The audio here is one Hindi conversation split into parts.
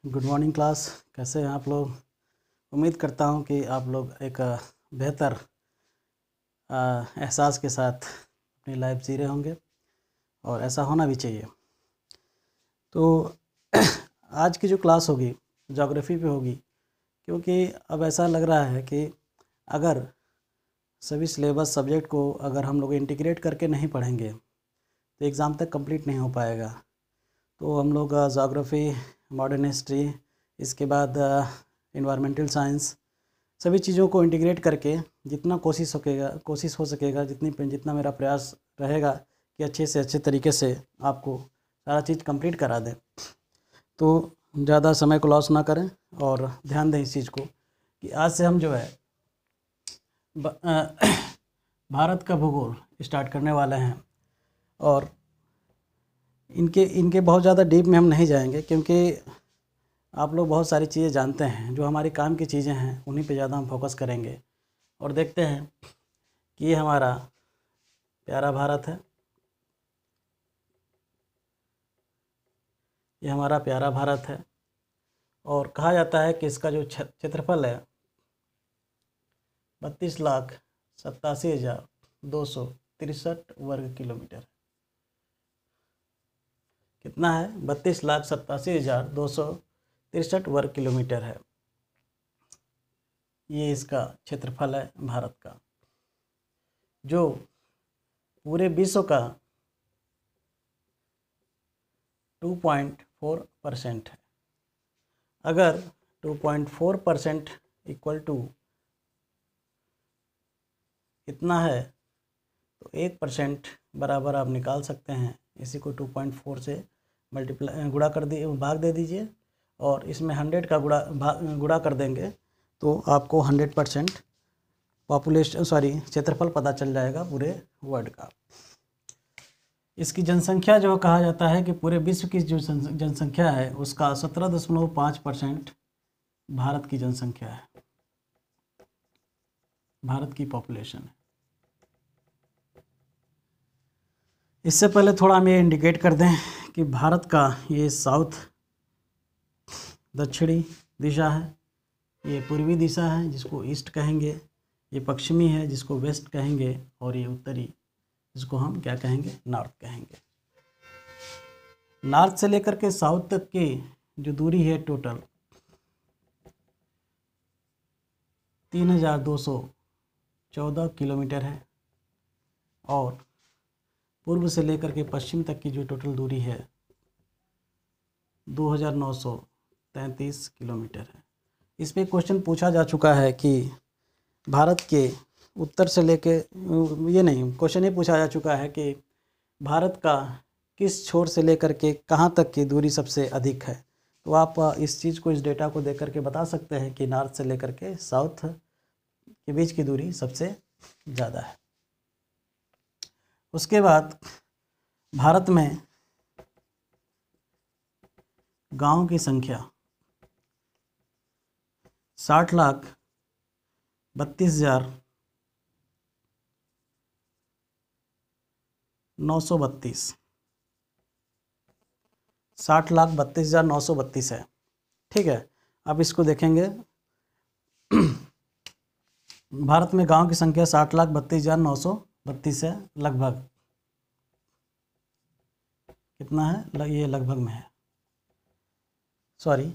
Good morning class. कैसे हैं आप लोग? उम्मीद करता हूं कि आप लोग एक बेहतर एहसास के साथ अपनी लाइफ जी रहे होंगे और ऐसा होना भी चाहिए। तो आज की जो क्लास होगी ज्योग्राफी पे होगी, क्योंकि अब ऐसा लग रहा है कि अगर सभी सिलेबस सब्जेक्ट को अगर हम लोग इंटीग्रेट करके नहीं पढ़ेंगे तो एग्ज़ाम तक कंप्लीट नहीं हो पाएगा। तो हम लोग ज्योग्राफी, मॉडर्न हिस्ट्री, इसके बाद इन्वायरमेंटल साइंस, सभी चीज़ों को इंटीग्रेट करके जितना कोशिश हो सकेगा, जितना मेरा प्रयास रहेगा कि अच्छे से अच्छे तरीके से आपको सारा चीज़ कंप्लीट करा दें। तो ज़्यादा समय को लॉस ना करें और ध्यान दें इस चीज़ को कि आज से हम जो है भारत का भूगोल स्टार्ट करने वाले हैं। और इनके बहुत ज़्यादा डीप में हम नहीं जाएंगे, क्योंकि आप लोग बहुत सारी चीज़ें जानते हैं। जो हमारे काम की चीज़ें हैं उन्हीं पे ज़्यादा हम फोकस करेंगे और देखते हैं कि ये हमारा प्यारा भारत है। ये हमारा प्यारा भारत है और कहा जाता है कि इसका जो क्षेत्रफल है 32,87,263 वर्ग किलोमीटर। कितना है? 32,87,263 वर्ग किलोमीटर है। ये इसका क्षेत्रफल है भारत का, जो पूरे विश्व का 2.4% है। अगर 2.4% इक्वल टू कितना है तो 1% बराबर आप निकाल सकते हैं। इसी को 2.4 से गुणा कर दिए, भाग दे दीजिए और इसमें 100 का गुणा कर देंगे तो आपको 100% क्षेत्रफल पता चल जाएगा पूरे वर्ल्ड का। इसकी जनसंख्या जो कहा जाता है कि पूरे विश्व की जो जनसंख्या है उसका 17.5% भारत की जनसंख्या है, भारत की पॉपुलेशन है। इससे पहले थोड़ा हम ये इंडिकेट कर दें कि भारत का ये साउथ दक्षिणी दिशा है, ये पूर्वी दिशा है जिसको ईस्ट कहेंगे, ये पश्चिमी है जिसको वेस्ट कहेंगे, और ये उत्तरी जिसको हम क्या कहेंगे? नॉर्थ कहेंगे। नॉर्थ से लेकर के साउथ तक की जो दूरी है टोटल 3,214 किलोमीटर है, और पूर्व से लेकर के पश्चिम तक की जो टोटल दूरी है 2,933 किलोमीटर है। इस पे क्वेश्चन पूछा जा चुका है कि भारत के उत्तर से लेके क्वेश्चन ये पूछा जा चुका है कि भारत का किस छोर से लेकर के कहाँ तक की दूरी सबसे अधिक है। तो आप इस चीज़ को, इस डेटा को देख करके बता सकते हैं कि नॉर्थ से लेकर के साउथ के बीच की दूरी सबसे ज़्यादा है। उसके बाद भारत में गांव की संख्या 60,32,932 60,32,932 है। ठीक है, अब इसको देखेंगे। भारत में गांव की संख्या 60,32,932 है। लगभग कितना है? ये लगभग में है, सॉरी,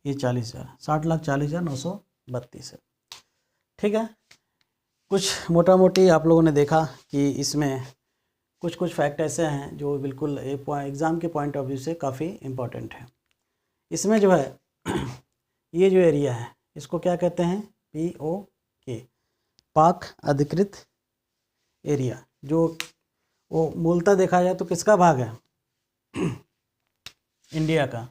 ये 40,000, 60,40,932 है। ठीक है, कुछ मोटा मोटी आप लोगों ने देखा कि इसमें कुछ फैक्ट ऐसे हैं जो बिल्कुल एग्ज़ाम के पॉइंट ऑफ व्यू से काफ़ी इम्पोर्टेंट है। इसमें जो है ये जो एरिया है इसको क्या कहते हैं? POK, पाक अधिकृत एरिया। जो वो मूलतः देखा जाए तो किसका भाग है? इंडिया का।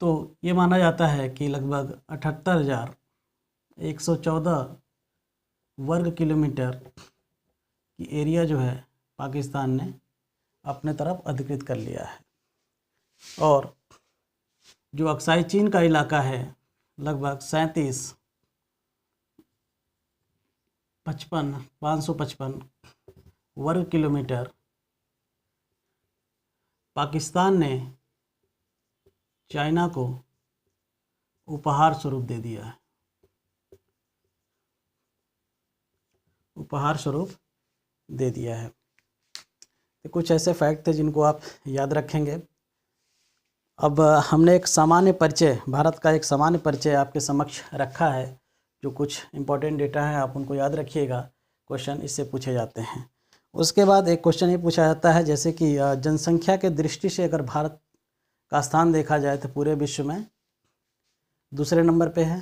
तो ये माना जाता है कि लगभग 78,114 वर्ग किलोमीटर की एरिया जो है पाकिस्तान ने अपने तरफ अधिकृत कर लिया है। और जो अक्साई चीन का इलाका है लगभग 555 वर्ग किलोमीटर पाकिस्तान ने चाइना को उपहार स्वरूप दे दिया है, उपहार स्वरूप दे दिया है। तो कुछ ऐसे फैक्ट थे जिनको आप याद रखेंगे। अब हमने एक सामान्य परिचय, भारत का एक सामान्य परिचय आपके समक्ष रखा है। जो कुछ इम्पोर्टेंट डेटा है आप उनको याद रखिएगा, क्वेश्चन इससे पूछे जाते हैं। उसके बाद एक क्वेश्चन ये पूछा जाता है जैसे कि जनसंख्या के दृष्टि से अगर भारत का स्थान देखा जाए तो पूरे विश्व में दूसरे नंबर पे है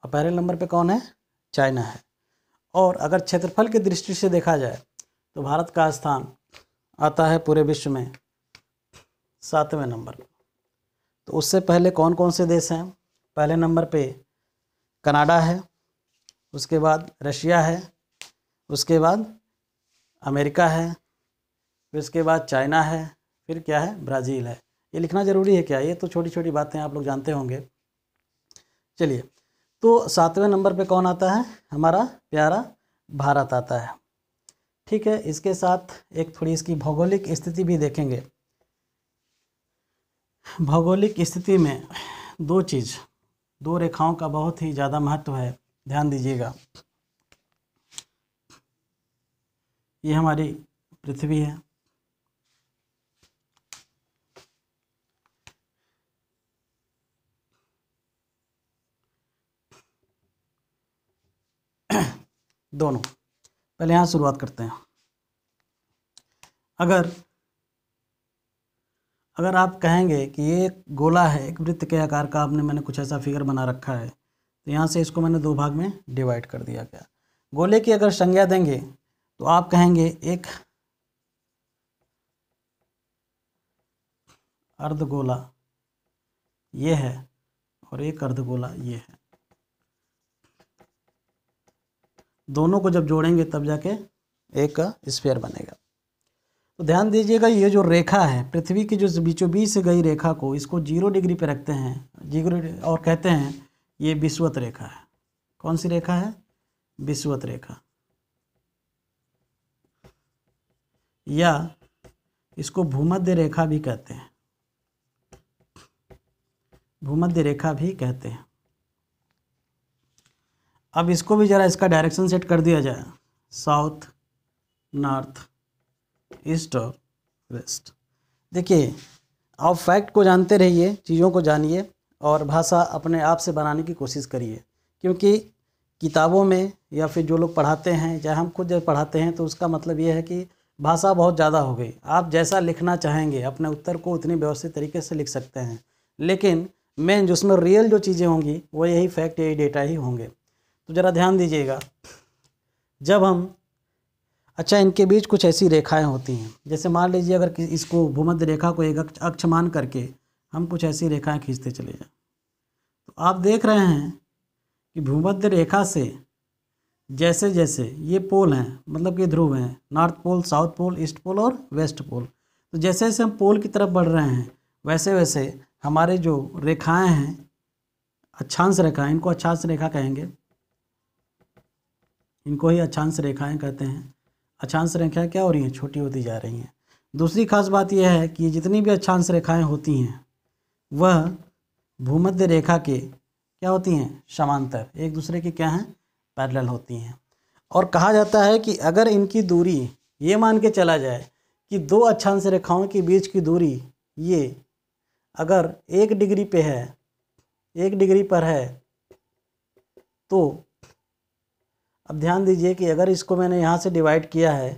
और पहले नंबर पे कौन है? चाइना है। और अगर क्षेत्रफल की दृष्टि से देखा जाए तो भारत का स्थान आता है पूरे विश्व में 7वें नंबर पर। तो उससे पहले कौन कौन से देश हैं? पहले नंबर पे कनाडा है, उसके बाद रशिया है, उसके बाद अमेरिका है, फिर उसके बाद चाइना है, फिर क्या है? ब्राज़ील है। ये लिखना ज़रूरी है क्या? ये तो छोटी छोटी बातें आप लोग जानते होंगे। चलिए, तो 7वें नंबर पे कौन आता है? हमारा प्यारा भारत आता है। ठीक है, इसके साथ एक थोड़ी इसकी भौगोलिक स्थिति भी देखेंगे। भौगोलिक स्थिति में दो रेखाओं का बहुत ही ज़्यादा महत्व है, ध्यान दीजिएगा। ये हमारी पृथ्वी है, दोनों। पहले यहाँ शुरुआत करते हैं। अगर आप कहेंगे कि ये गोला है, एक वृत्त के आकार का, मैंने कुछ ऐसा फिगर बना रखा है, तो यहाँ से इसको मैंने दो भाग में डिवाइड कर दिया गया। गोले की अगर संज्ञा देंगे तो आप कहेंगे एक अर्धगोला ये है और एक अर्धगोला ये है। दोनों को जब जोड़ेंगे तब जाके एक स्फीयर बनेगा। तो ध्यान दीजिएगा, ये जो रेखा है पृथ्वी की, जो बीचों बीच से गई रेखा को, इसको 0 डिग्री पे रखते हैं, 0 और कहते हैं ये विषुवत रेखा है। कौन सी रेखा है? विषुवत रेखा, या इसको भूमध्य रेखा भी कहते हैं, भूमध्य रेखा भी कहते हैं। अब इसको भी ज़रा इसका डायरेक्शन सेट कर दिया जाए, साउथ, नॉर्थ, ईस्ट और वेस्ट। देखिए, आप फैक्ट को जानते रहिए, चीज़ों को जानिए और भाषा अपने आप से बनाने की कोशिश करिए। क्योंकि किताबों में या फिर जो लोग पढ़ाते हैं, चाहे हम खुद जब पढ़ाते हैं, तो उसका मतलब ये है कि भाषा बहुत ज़्यादा हो गई। आप जैसा लिखना चाहेंगे अपने उत्तर को उतनी व्यवस्थित तरीके से लिख सकते हैं, लेकिन मेन जो उसमें रियल जो चीज़ें होंगी वो यही फैक्ट, यही डेटा ही होंगे। तो ज़रा ध्यान दीजिएगा, जब हम इनके बीच कुछ ऐसी रेखाएं होती हैं, जैसे मान लीजिए अगर इसको भूमध्य रेखा को एक अक्ष मान करके हम कुछ ऐसी रेखाएं खींचते चले जाएं, तो आप देख रहे हैं कि भूमध्य रेखा से जैसे जैसे ये पोल हैं, मतलब कि ध्रुव हैं, north pole, south pole, east pole और वेस्ट पोल, तो जैसे जैसे हम पोल की तरफ बढ़ रहे हैं वैसे वैसे हमारे जो रेखाएं हैं, अक्षांश रेखाएं, इनको अक्षांश रेखा कहेंगे, इनको ही अक्षांश रेखाएं कहते हैं। अक्षांश रेखाएं क्या हो रही हैं? छोटी होती जा रही हैं। दूसरी खास बात यह है कि जितनी भी अक्षांश रेखाएं होती हैं वह भूमध्य रेखा के क्या होती हैं? समांतर, एक दूसरे की क्या हैं? पैरेलल होती हैं। और कहा जाता है कि अगर इनकी दूरी, ये मान के चला जाए कि दो अक्षांश रेखाओं के बीच की दूरी ये अगर 1 डिग्री पे है, 1 डिग्री पर है, तो अब ध्यान दीजिए कि अगर इसको मैंने यहाँ से डिवाइड किया है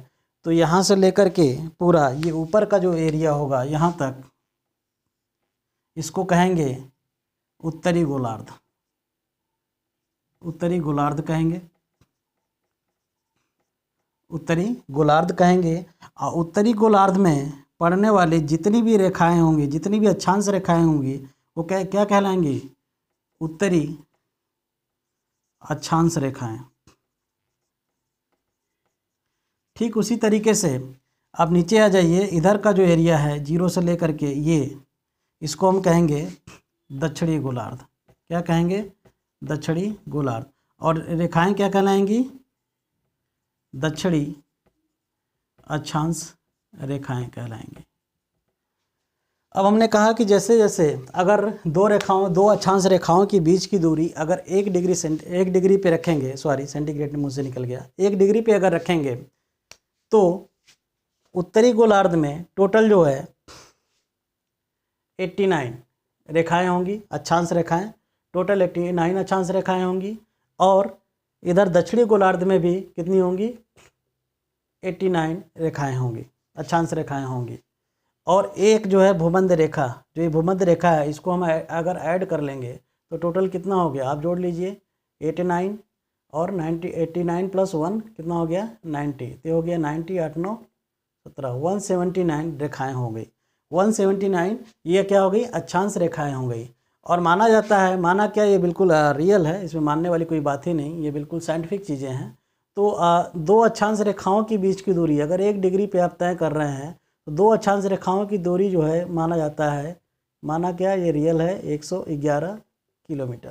तो यहाँ से लेकर के पूरा ये ऊपर का जो एरिया होगा यहाँ तक, इसको कहेंगे उत्तरी गोलार्ध, उत्तरी गोलार्ध कहेंगे, उत्तरी गोलार्ध कहेंगे। और उत्तरी गोलार्ध में पड़ने वाली जितनी भी रेखाएं होंगी, जितनी भी अक्षांश रेखाएं होंगी, वो क्या कहलाएंगी? उत्तरी अक्षांश रेखाएं। ठीक उसी तरीके से आप नीचे आ जाइए, इधर का जो एरिया है 0 से लेकर के ये, इसको हम कहेंगे दक्षिणी गोलार्ध। क्या कहेंगे? दक्षिणी गोलार्ध। और रेखाएं क्या कहलाएंगी? दक्षिणी अक्षांश रेखाएं कहलाएंगी। अब हमने कहा कि जैसे जैसे अगर दो अक्षांश रेखाओं की बीच की दूरी अगर 1 डिग्री पे रखेंगे, सॉरी सेंटीग्रेड मुंह से निकल गया, 1 डिग्री पे अगर रखेंगे तो उत्तरी गोलार्ध में टोटल जो है 89 रेखाएं होंगी, अक्षांश रेखाएं, टोटल 89 अक्षांश रेखाएं होंगी। और इधर दक्षिणी गोलार्ध में भी कितनी होंगी, 89 रेखाएं होंगी, अक्षांश रेखाएं होंगी। और एक जो है भूमध्य रेखा, जो ये भूमध्य रेखा है, इसको हम अगर ऐड कर लेंगे तो टोटल कितना हो गया, आप जोड़ लीजिए 89 और 90, 89 + 1 कितना हो गया 90, तो हो गया 90 8 9 17, 179 रेखाएं हो गई। 179 ये क्या हो गई, अक्षांश रेखाएं हो गई। और माना जाता है, माना क्या, ये बिल्कुल रियल है, इसमें मानने वाली कोई बात ही नहीं, ये बिल्कुल साइंटिफिक चीज़ें हैं। तो दो अक्षांश रेखाओं के बीच की दूरी अगर 1 डिग्री पे आप तय कर रहे हैं तो दो अक्षांश रेखाओं की दूरी जो है माना जाता है, माना क्या, ये रियल है, 111 किलोमीटर।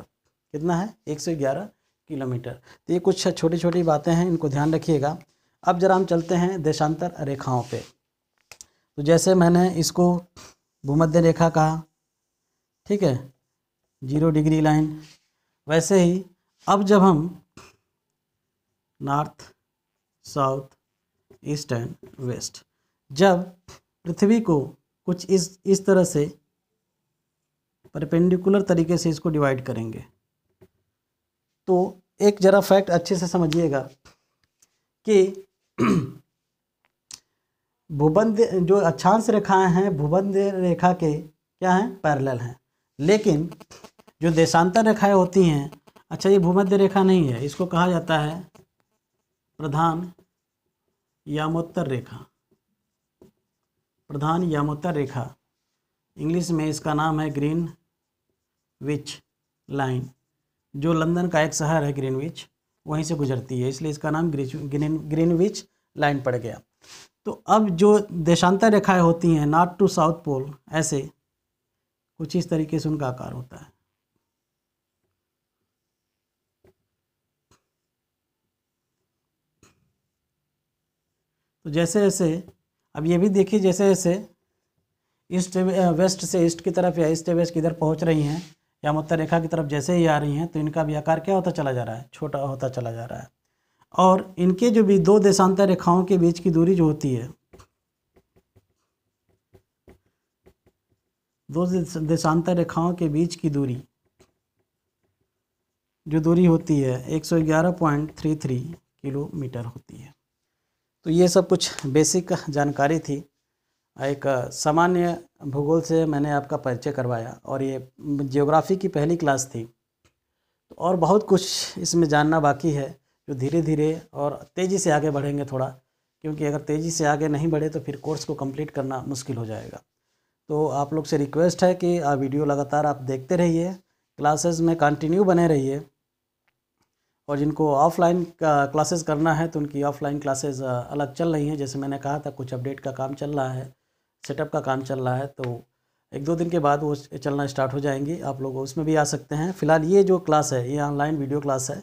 कितना है, 111 किलोमीटर। तो ये कुछ छोटी छोटी बातें हैं, इनको ध्यान रखिएगा। अब जरा हम चलते हैं देशांतर रेखाओं पे। तो जैसे मैंने इसको भूमध्य रेखा कहा, ठीक है, 0 डिग्री लाइन, वैसे ही अब जब हम north south east and west, जब पृथ्वी को कुछ इस तरह से परपेंडिकुलर तरीके से इसको डिवाइड करेंगे, तो एक जरा फैक्ट अच्छे से समझिएगा कि भूमध्य जो अक्षांश रेखाएं हैं भूमध्य रेखा के क्या हैं, पैरेलल हैं। लेकिन जो देशांतर रेखाएं होती हैं, अच्छा ये भूमध्य रेखा नहीं है, इसको कहा जाता है प्रधान यामोत्तर रेखा। प्रधान यामोत्तर रेखा, इंग्लिश में इसका नाम है ग्रीनविच लाइन। जो लंदन का एक शहर है ग्रीनविच, वहीं से गुजरती है, इसलिए इसका नाम ग्रीनविच लाइन पड़ गया। तो अब जो देशांतर रेखाएं होती हैं नॉर्थ टू साउथ पोल, ऐसे कुछ इस तरीके से उनका आकार होता है। तो जैसे जैसे अब ये भी देखिए, जैसे जैसे ईस्ट वेस्ट से ईस्ट की तरफ या ईस्ट वेस्ट की इधर पहुंच रही हैं यामोत्तर रेखा की तरफ जैसे ही आ रही हैं, तो इनका भी आकार क्या होता चला जा रहा है, छोटा होता चला जा रहा है। और इनके जो भी दो देशांतर रेखाओं के बीच की दूरी जो होती है, दो देशांतर रेखाओं के बीच की दूरी जो दूरी होती है 111.33 किलोमीटर होती है। तो ये सब कुछ बेसिक जानकारी थी, एक सामान्य भूगोल से मैंने आपका परिचय करवाया, और ये ज्योग्राफी की पहली क्लास थी। तो और बहुत कुछ इसमें जानना बाकी है, जो धीरे धीरे और तेज़ी से आगे बढ़ेंगे थोड़ा, क्योंकि अगर तेज़ी से आगे नहीं बढ़े तो फिर कोर्स को कंप्लीट करना मुश्किल हो जाएगा। तो आप लोग से रिक्वेस्ट है कि वीडियो लगातार आप देखते रहिए, क्लासेस में कंटिन्यू बने रहिए, और जिनको ऑफलाइन क्लासेस करना है तो उनकी ऑफलाइन क्लासेस अलग चल रही हैं। जैसे मैंने कहा था, कुछ अपडेट का काम चल रहा है, सेटअप का काम चल रहा है, तो 1-2 दिन के बाद वो चलना स्टार्ट हो जाएंगी, आप लोग उसमें भी आ सकते हैं। फ़िलहाल ये जो क्लास है ये ऑनलाइन वीडियो क्लास है,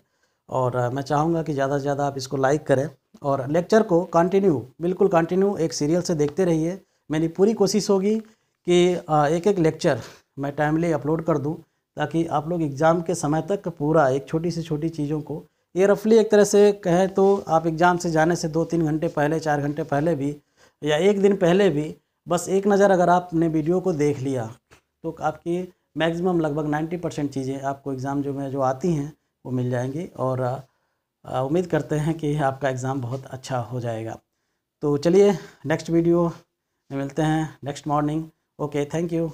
और मैं चाहूँगा कि ज़्यादा से ज़्यादा आप इसको लाइक करें, और लेक्चर को कंटिन्यू, बिल्कुल कंटिन्यू एक सीरियल से देखते रहिए। मेरी पूरी कोशिश होगी कि एक एक लेक्चर मैं टाइमली अपलोड कर दूं, ताकि आप लोग एग्ज़ाम के समय तक पूरा एक छोटी से छोटी चीज़ों को, ये रफली एक तरह से कहें तो आप एग्ज़ाम से जाने से 2-3 घंटे पहले, 4 घंटे पहले भी, या 1 दिन पहले भी, बस एक नज़र अगर आपने वीडियो को देख लिया तो आपकी मैक्सिमम लगभग 90% चीज़ें आपको एग्ज़ाम जो आती हैं वो मिल जाएंगी, और उम्मीद करते हैं कि आपका एग्ज़ाम बहुत अच्छा हो जाएगा। तो चलिए नेक्स्ट वीडियो में मिलते हैं next morning. Okay, thank you.